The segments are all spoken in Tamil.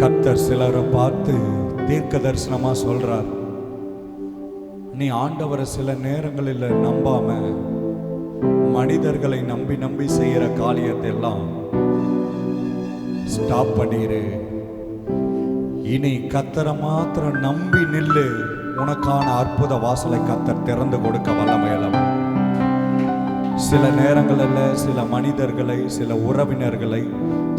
கர்த்தர் சிலரை பார்த்து தீர்க்க தரிசனமா சொல்றார், நீ ஆண்டவரை சில நேரங்களில் நம்பாம மனிதர்களை நம்பி நம்பி செய்யற காரியத்தை எல்லாம் ஸ்டாப் பண்ணிரு. இனி கர்த்தரை மாத்திரம் நம்பி நில்லு. உனக்கான அற்புத வாசலை கர்த்தர் திறந்து கொடுக்க வல்லமையுள்ளவர். சில நேரங்களில் சில மனிதர்களை, சில உறவினர்களை,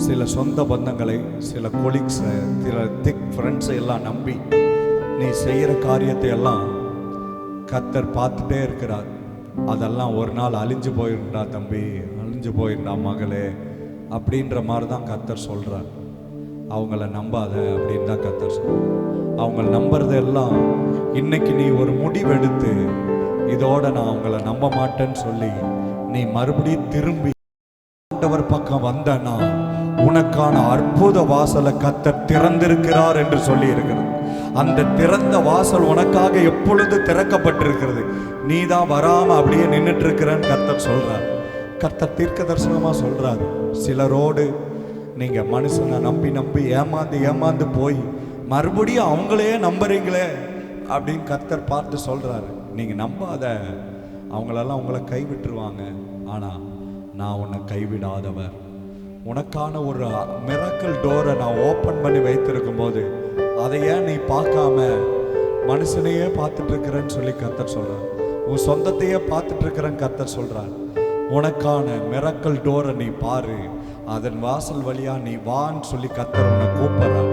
சில சொந்த பந்தங்களை, சில கொலீக்ஸை, சில திக் ஃப்ரெண்ட்ஸை எல்லாம் நம்பி நீ செய்கிற காரியத்தை எல்லாம் கர்த்தர் பார்த்துட்டே இருக்கிறார். அதெல்லாம் ஒரு நாள் அழிஞ்சு போயிருந்தா தம்பி, அழிஞ்சு போயிருந்தா மகளே அப்படின்ற மாதிரி தான் கர்த்தர் சொல்கிறார். அவங்கள நம்பாத அப்படின்னு தான் கர்த்தர் சொல்கிறார். அவங்க நம்புறதெல்லாம் இன்னைக்கு நீ ஒரு முடிவெடுத்து இதோட நான் அவங்கள நம்ப மாட்டேன்னு சொல்லி நீ மறுபடியும் திரும்பி ஆண்டவர் பக்கம் வந்தனா உனக்கான அற்புத வாசலை கர்த்தர் திறந்திருக்கிறார் என்று சொல்லி இருக்கிறது. அந்த திறந்த வாசல் உனக்காக எப்பொழுது திறக்கப்பட்டிருக்கிறது. நீ தான் வராம அப்படியே நின்றுட்டு இருக்கிறன்னு கர்த்தர் சொல்றார். கர்த்தர் தீர்க்க தரிசனமா சொல்றார். சிலரோடு நீங்க மனுஷனை நம்பி நம்பி ஏமாந்து போய் மறுபடியும் அவங்களையே நம்புறீங்களே அப்படின்னு கர்த்தர் பார்த்து சொல்றாரு. நீங்க நம்பாத, அவங்களெல்லாம் உங்களை கைவிட்டுருவாங்க. ஆனா நான் உன்னை கைவிடாதவர். உனக்கான ஒரு மிராக்கிள் டோரை நான் ஓப்பன் பண்ணி வைத்திருக்கும் போது அதை ஏன் நீ பார்க்காம மனுஷனையே பார்த்துட்டு இருக்கிறேன்னு சொல்லி கர்த்தர் சொல்றார். உன் சொந்தத்தையே பார்த்துட்டு இருக்கிறேன்னு கர்த்தர் சொல்றார். உனக்கான மிராக்கிள் டோரை நீ பாரு, அதன் வாசல் வழியா நீ வான்னு சொல்லி கர்த்தர் உன்னை கூப்பிடுறார்.